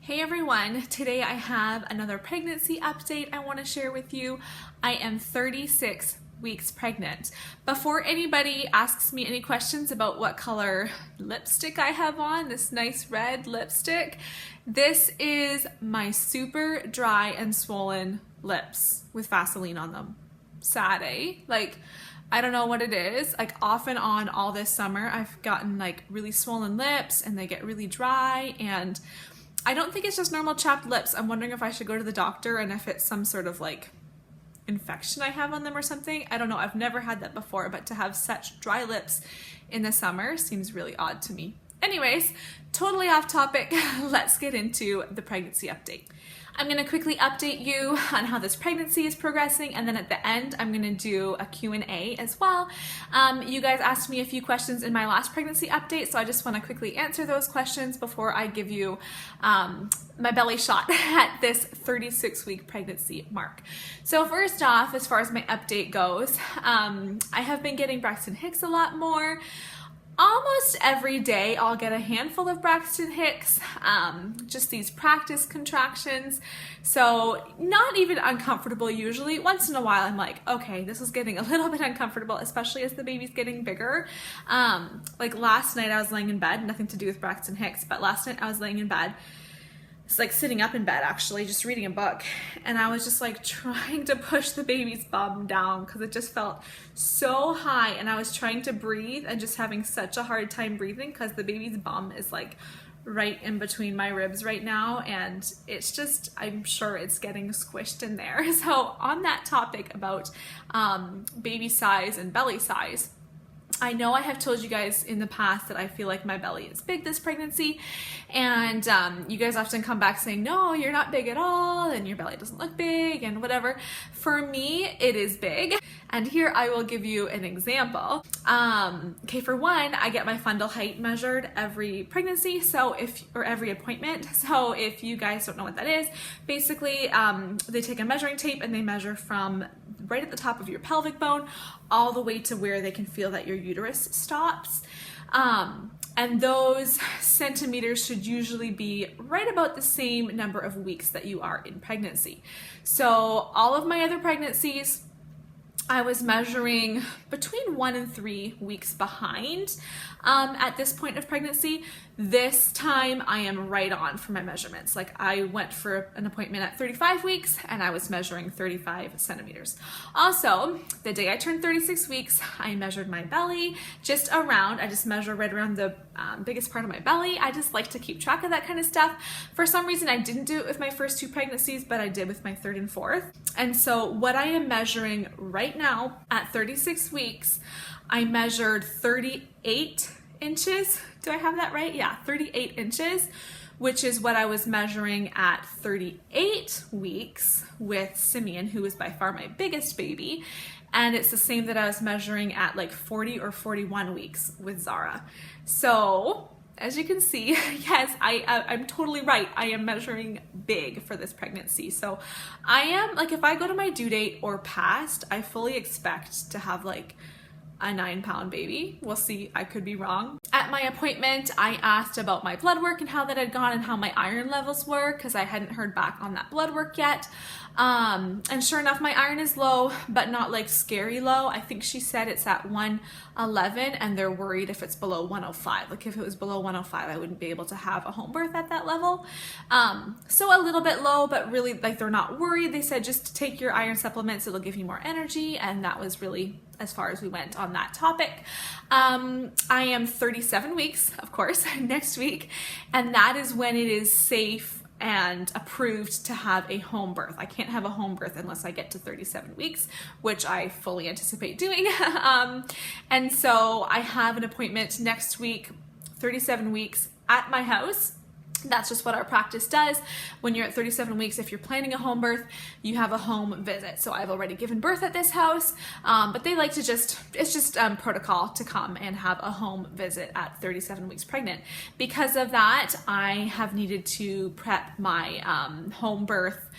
Hey everyone, today I have another pregnancy update I want to share with you. I am 36 weeks pregnant. Before anybody asks me any questions about what color lipstick I have on, this nice red lipstick, this is my super dry and swollen lips with Vaseline on them. Sad, eh? I don't know what it is. Off and on all this summer, I've gotten really swollen lips and they get really dry, and I don't think it's just normal chapped lips. I'm wondering if I should go to the doctor and if it's some sort of infection I have on them or something. I don't know. I've never had that before, but to have such dry lips in the summer seems really odd to me. Anyways, totally off topic. Let's get into the pregnancy update. I'm going to quickly update you on how this pregnancy is progressing, and then at the end I'm going to do a Q&A as well. You guys asked me a few questions in my last pregnancy update, so I just want to quickly answer those questions before I give you my belly shot at this 36-week pregnancy mark. So first off, as far as my update goes, I have been getting Braxton Hicks a lot more. Almost every day I'll get a handful of Braxton Hicks, just these practice contractions. So not even uncomfortable usually. Once in a while I'm like, okay, this is getting a little bit uncomfortable, especially as the baby's getting bigger. Last night I was laying in bed, nothing to do with Braxton Hicks, but last night I was laying in bed. It's sitting up in bed actually, just reading a book, and I was just trying to push the baby's bum down because it just felt so high, and I was trying to breathe and just having such a hard time breathing because the baby's bum is right in between my ribs right now, and it's just, I'm sure it's getting squished in there. So on that topic about baby size and belly size, I know I have told you guys in the past that I feel like my belly is big this pregnancy, and you guys often come back saying, no, you're not big at all, and your belly doesn't look big, and whatever. For me, it is big, and here I will give you an example. Okay, for one, I get my fundal height measured every pregnancy, or every appointment. So if you guys don't know what that is, basically they take a measuring tape and they measure from right at the top of your pelvic bone all the way to where they can feel that your uterus stops. And those centimeters should usually be right about the same number of weeks that you are in pregnancy. So all of my other pregnancies, I was measuring between 1 and 3 weeks behind at this point of pregnancy. This time I am right on for my measurements. I went for an appointment at 35 weeks and I was measuring 35 centimeters. Also, the day I turned 36 weeks, I measured my belly just around. I just measure right around the biggest part of my belly. I just like to keep track of that kind of stuff. For some reason, I didn't do it with my first 2 pregnancies, but I did with my 3rd and 4th. And so what I am measuring right now at 36 weeks, I measured 38 inches. Do I have that right? Yeah, 38 inches, which is what I was measuring at 38 weeks with Simeon, who is by far my biggest baby. And it's the same that I was measuring at 40 or 41 weeks with Zara. So as you can see, yes, I'm totally right. I am measuring big for this pregnancy. So I am, if I go to my due date or past, I fully expect to have a 9-pound baby. We'll see, I could be wrong. At my appointment, I asked about my blood work and how that had gone and how my iron levels were, because I hadn't heard back on that blood work yet. And sure enough, my iron is low, but not scary low. I think she said it's at 111, and they're worried if it's below 105. If it was below 105, I wouldn't be able to have a home birth at that level. So a little bit low, but really they're not worried. They said just take your iron supplements, it'll give you more energy, and that was really as far as we went on that topic. I am 37 weeks, of course, next week, and that is when it is safe and approved to have a home birth. I can't have a home birth unless I get to 37 weeks, which I fully anticipate doing. And so I have an appointment next week, 37 weeks at my house. That's just what our practice does. When you're at 37 weeks, if you're planning a home birth, you have a home visit. So I've already given birth at this house, but they like to it's just protocol to come and have a home visit at 37 weeks pregnant. Because of that, I have needed to prep my home birth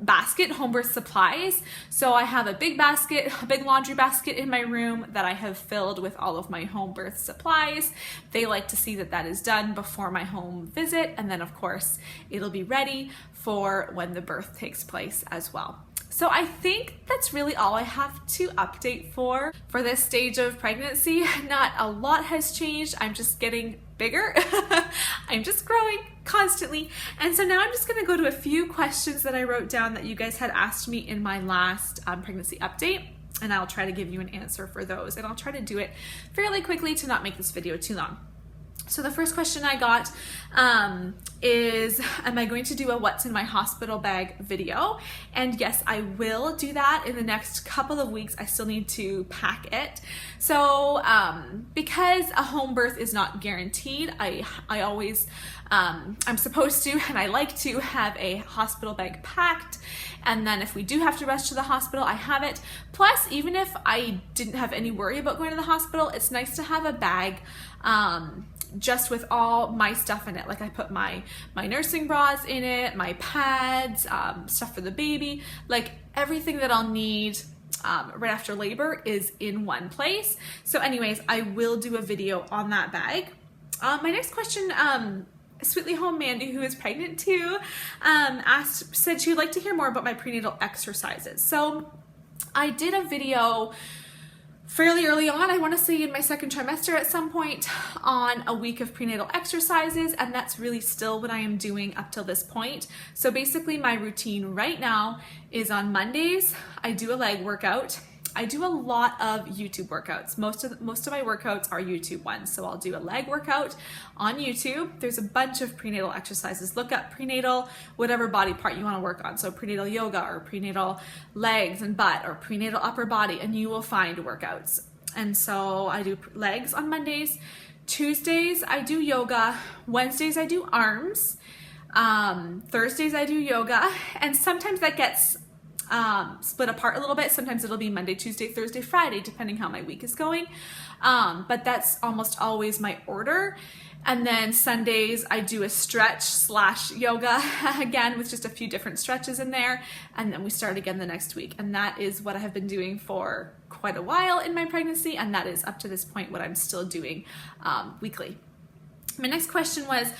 basket, Homebirth supplies. So I have a big basket, a big laundry basket in my room that I have filled with all of my Homebirth supplies. They like to see that that is done before my home visit, and then of course it'll be ready for when the birth takes place as well. So I think that's really all I have to update for this stage of pregnancy. Not a lot has changed. I'm just getting bigger. I'm just growing constantly. And so now I'm just going to go to a few questions that I wrote down that you guys had asked me in my last pregnancy update. And I'll try to give you an answer for those. And I'll try to do it fairly quickly to not make this video too long. So the first question I got is, am I going to do a what's in my hospital bag video? And yes, I will do that in the next couple of weeks. I still need to pack it. So because a home birth is not guaranteed, I always, I'm supposed to, and I like to have a hospital bag packed. And then if we do have to rush to the hospital, I have it. Plus, even if I didn't have any worry about going to the hospital, it's nice to have a bag just with all my stuff in it. Like I put my nursing bras in it, my pads, stuff for the baby, like everything that I'll need right after labor is in one place. So anyways, I will do a video on that bag. My next question, Sweetly Home Mandy, who is pregnant too, said she would like to hear more about my prenatal exercises. So I did a video fairly early on, I want to say in my second trimester at some point, on a week of prenatal exercises, and that's really still what I am doing up till this point. So basically my routine right now is on Mondays, I do a leg workout. I do a lot of YouTube workouts. Most of my workouts are YouTube ones. So I'll do a leg workout on YouTube. There's a bunch of prenatal exercises. Look up prenatal, whatever body part you want to work on. So prenatal yoga or prenatal legs and butt or prenatal upper body, and you will find workouts. And so I do legs on Mondays. Tuesdays I do yoga. Wednesdays I do arms. Thursdays I do yoga. And sometimes that gets split apart a little bit. Sometimes it'll be Monday, Tuesday, Thursday, Friday, depending how my week is going. But that's almost always my order. And then Sundays I do a stretch / yoga again with just a few different stretches in there. And then we start again the next week. And that is what I have been doing for quite a while in my pregnancy. And that is up to this point what I'm still doing weekly. My next question was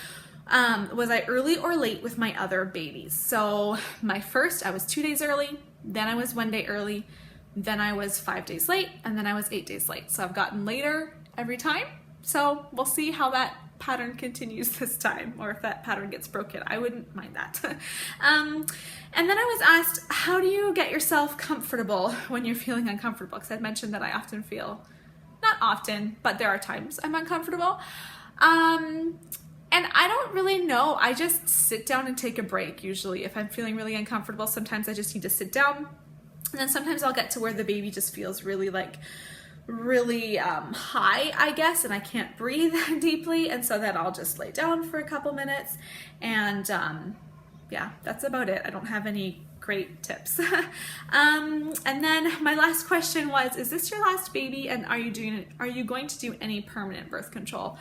I early or late with my other babies? So my first, I was 2 days early, then I was 1 day early, then I was 5 days late, and then I was 8 days late. So I've gotten later every time. So we'll see how that pattern continues this time, or if that pattern gets broken. I wouldn't mind that. And then I was asked, how do you get yourself comfortable when you're feeling uncomfortable? Because I'd mentioned that I often feel, not often, but there are times I'm uncomfortable. And I don't really know. I just sit down and take a break usually. If I'm feeling really uncomfortable, sometimes I just need to sit down. And then sometimes I'll get to where the baby just feels really high, I guess, and I can't breathe deeply. And so then I'll just lay down for a couple minutes. And yeah, that's about it. I don't have any great tips. And then my last question was, is this your last baby? And are you going to do any permanent birth control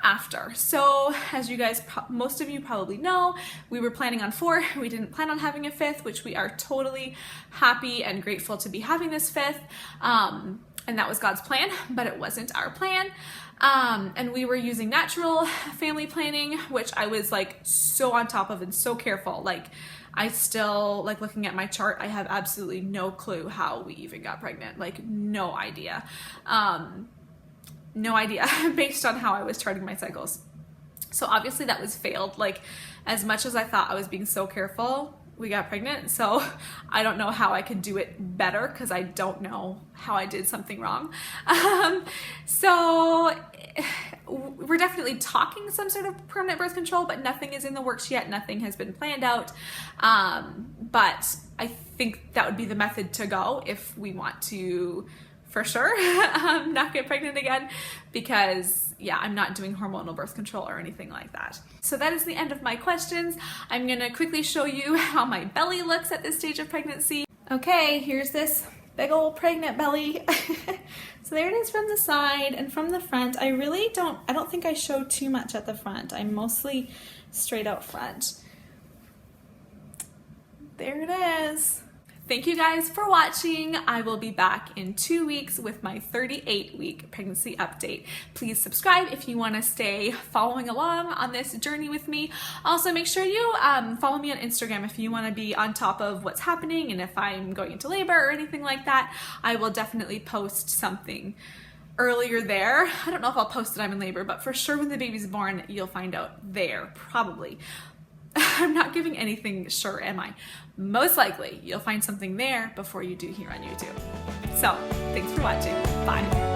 after? So as you guys, most of you probably know, we were planning on 4. We didn't plan on having a 5th, which we are totally happy and grateful to be having this 5th. And that was God's plan, but it wasn't our plan. And we were using natural family planning, which I was like so on top of and so careful. Like I still, like looking at my chart, I have absolutely no clue how we even got pregnant. Like no idea. No idea based on how I was charting my cycles. So obviously that was failed. Like as much as I thought I was being so careful, we got pregnant. So I don't know how I could do it better because I don't know how I did something wrong. So we're definitely talking some sort of permanent birth control, but nothing is in the works yet. Nothing has been planned out. But I think that would be the method to go if we want to, for sure, not get pregnant again, because yeah, I'm not doing hormonal birth control or anything like that. So that is the end of my questions. I'm gonna quickly show you how my belly looks at this stage of pregnancy. Okay, here's this big old pregnant belly. So there it is from the side and from the front. I don't think I show too much at the front. I'm mostly straight out front. there it is. Thank you guys for watching. I will be back in 2 weeks with my 38-week pregnancy update. Please subscribe if you want to stay following along on this journey with me. Also, make sure you follow me on Instagram if you want to be on top of what's happening and if I'm going into labor or anything like that. I will definitely post something earlier there. I don't know if I'll post that I'm in labor, but for sure when the baby's born, you'll find out there, probably. I'm not giving anything sure, am I? Most likely, you'll find something there before you do here on YouTube. So, thanks for watching. Bye.